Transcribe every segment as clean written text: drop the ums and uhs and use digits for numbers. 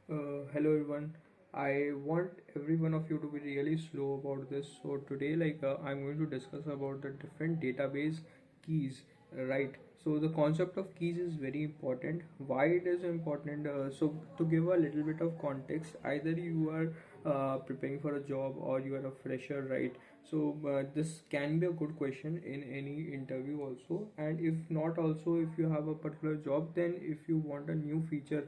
Hello everyone. I want every one of you to be really slow about this. So today, I'm going to discuss about the different database keys, right? So the concept of keys is very important. Why it is important? So to give a little bit of context, either you are preparing for a job or you are a fresher, right? So this can be a good question in any interview also. And if not, also if you have a particular job, then if you want a new feature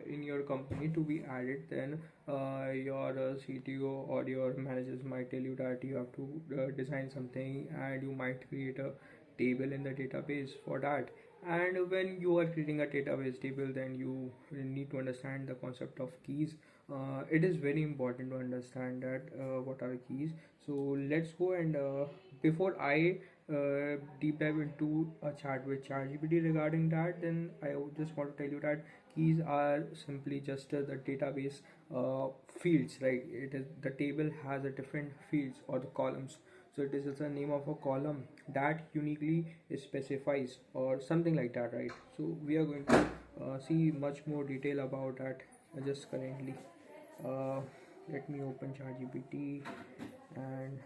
in your company to be added, then your CTO or your managers might tell you that you have to design something and you might create a table in the database for that. And when you are creating a database table, then you need to understand the concept of keys. It is very important to understand that what are keys. So let's go and before I deep dive into a chat with ChatGPT regarding that, then I would just want to tell you that keys are simply just the database fields, right? It is the table has a different fields or the columns. So it is just the name of a column that uniquely specifies or something like that, right? So we are going to see much more detail about that just currently. uh, Let me open ChatGPT and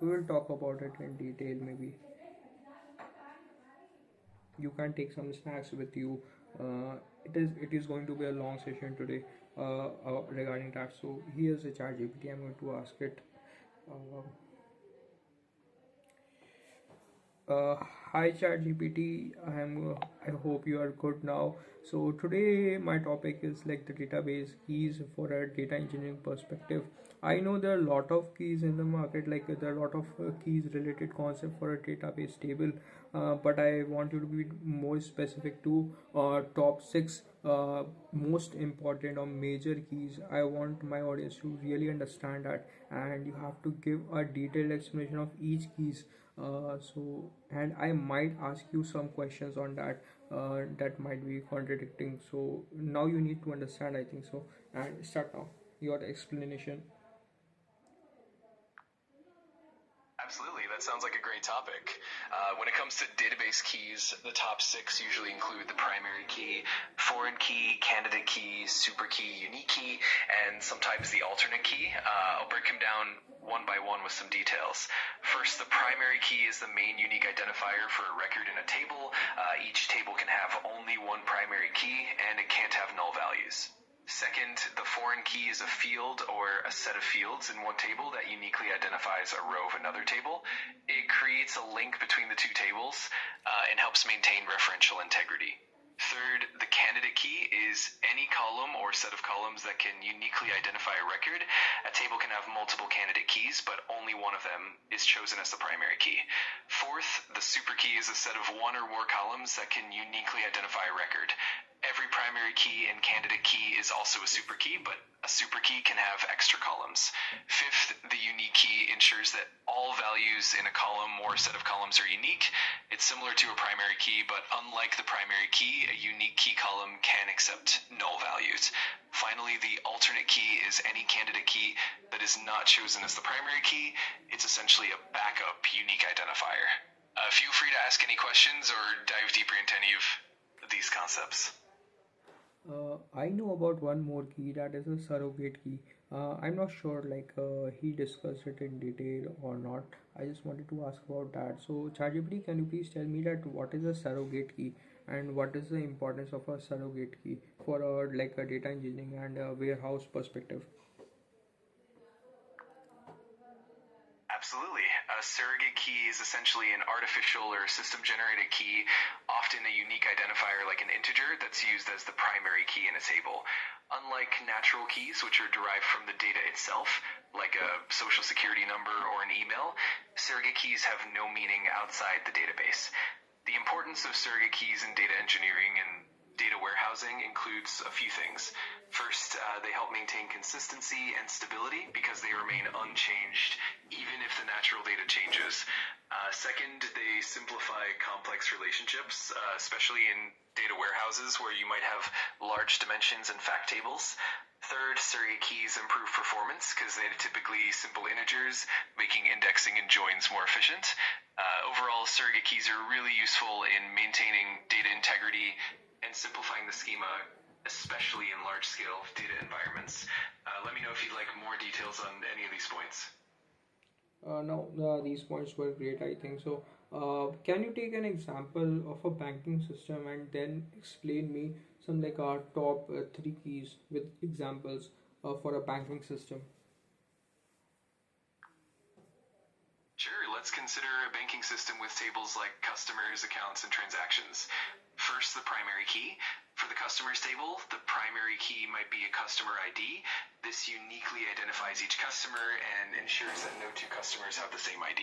we will talk about it in detail. Maybe you can take some snacks with you. It is going to be a long session today regarding that. So here's the ChatGPT. I'm going to ask it. Uh, Uh, Hi ChatGPT. I hope you are good now. So today my topic is like the database keys for a data engineering perspective. I know there are a lot of keys in the market, like there are a lot of keys related concept for a database table. But I want you to be more specific to top six most important or major keys. I want my audience to really understand that, and you have to give a detailed explanation of each keys. And I might ask you some questions on that that might be contradicting. So now you need to understand, I think so. And start now your explanation. Absolutely, that sounds like a great topic. When it comes to database keys, the top six usually include the primary key, foreign key, candidate key, super key, unique key, and sometimes the alternate key. I'll break them down one by one with some details. First, the primary key is the main unique identifier for a record in a table. Each table can have only one primary key, and it can't have null values. Second, the foreign key is a field or a set of fields in one table that uniquely identifies a row of another table. It creates a link between the two tables and helps maintain referential integrity. Third, the candidate key is any column or set of columns that can uniquely identify a record. A table can have multiple candidate keys, but only one of them is chosen as the primary key. Fourth, the super key is a set of one or more columns that can uniquely identify a record. Every primary key and candidate key is also a super key, but a super key can have extra columns. Fifth, the unique key ensures that all values in a column or set of columns are unique. It's similar to a primary key, but unlike the primary key, a unique key column can accept null values. Finally, the alternate key is any candidate key that is not chosen as the primary key. It's essentially a backup unique identifier. Feel free to ask any questions or dive deeper into any of these concepts. I know about one more key, that is a surrogate key. I'm not sure he discussed it in detail or not. I just wanted to ask about that. So ChatGPT, can you please tell me that what is a surrogate key and what is the importance of a surrogate key for a data engineering and warehouse perspective? Absolutely. A surrogate key is essentially an artificial or system generated key, often a unique identifier like an integer that's used as the primary key in a table. Unlike natural keys, which are derived from the data itself, like a social security number or an email, surrogate keys have no meaning outside the database. The importance of surrogate keys in data engineering and data warehousing includes a few things. First, they help maintain consistency and stability because they remain unchanged even if the natural data changes. Second, they simplify complex relationships, especially in data warehouses where you might have large dimensions and fact tables. Third, surrogate keys improve performance because they're typically simple integers, making indexing and joins more efficient. Overall, surrogate keys are really useful in maintaining data integrity and simplifying the schema especially in large-scale data environments. Let me know if you'd like more details on any of these points. No, these points were great, I think so. Can you take an example of a banking system and then explain me some like our top three keys with examples for a banking system? Sure, let's consider a banking system with tables like customers, accounts, and transactions. First, the primary key. For the customers table, the primary key might be a customer ID. This uniquely identifies each customer and ensures that no two customers have the same ID.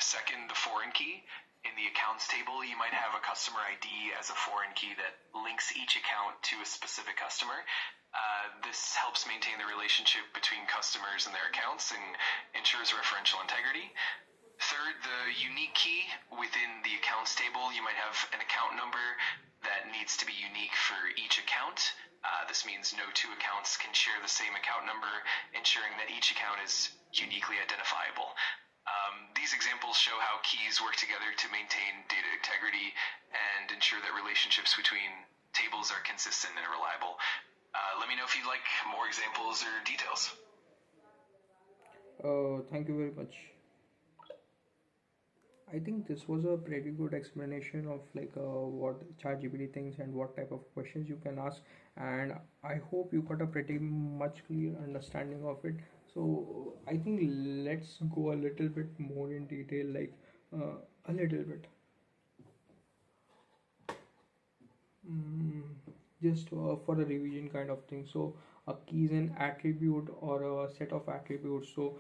Second, the foreign key. In the accounts table, you might have a customer ID as a foreign key that links each account to a specific customer. This helps maintain the relationship between customers and their accounts and ensures referential integrity. Third, the unique key. Within the accounts table, you might have an account number that needs to be unique for each account. This means no two accounts can share the same account number, ensuring that each account is uniquely identifiable. These examples show how keys work together to maintain data integrity and ensure that relationships between tables are consistent and reliable. Let me know if you'd like more examples or details. Thank you very much. I think this was a pretty good explanation of like what ChatGPT thinks and what type of questions you can ask, and I hope you got a pretty much clear understanding of it. So I think let's go a little bit more in detail, like a little bit. Mm, just for a revision kind of thing. So a key is an attribute or a set of attributes. So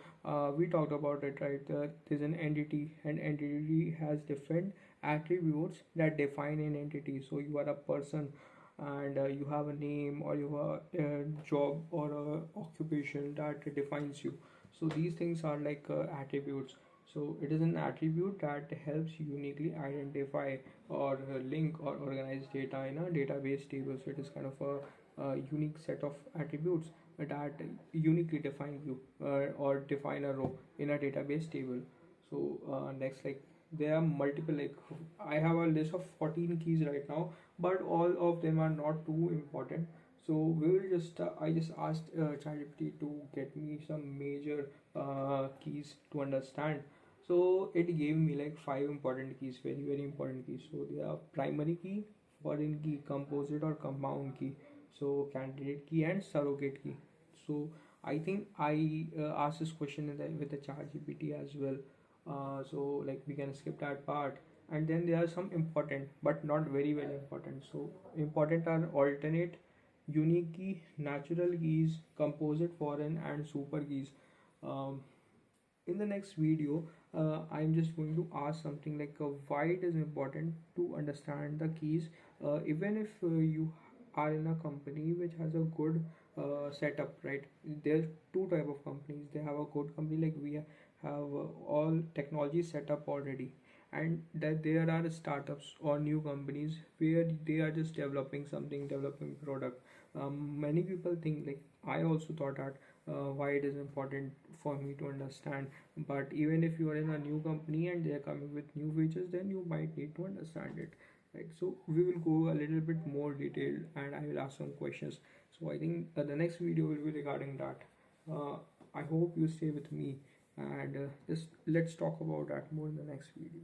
we talked about it, right? There's an entity, and entity has different attributes that define an entity. So you are a person, and you have a name, or you have a job or a occupation that defines you. So these things are like attributes. So it is an attribute that helps uniquely identify or link or organize data in a database table. So it is kind of a unique set of attributes that uniquely define you or define a row in a database table. So next, like there are multiple, like I have a list of 14 keys right now, but all of them are not too important. So we will just I just asked ChatGPT to get me some major keys to understand. So it gave me like five important keys, very important keys. So they are primary key, foreign key, composite or compound key, so candidate key and surrogate key. So I think I asked this question with the chat GPT as well. So like we can skip that part, and then there are some important but not very important. So important are alternate, unique key, natural keys, composite, foreign and super keys. um, in the next video, I'm just going to ask something like why it is important to understand the keys, even if you are in a company which has a good setup, right? There's two type of companies. They have a good company, like we have all technology set up already, and that there are startups or new companies where they are just developing something, developing product. Many people think, like I also thought that why it is important for me to understand. But even if you are in a new company and they are coming with new features, then you might need to understand it, right? So we will go a little bit more detailed, and I will ask some questions. So I think the next video will be regarding that. uh, I hope you stay with me, and just let's talk about that more in the next video.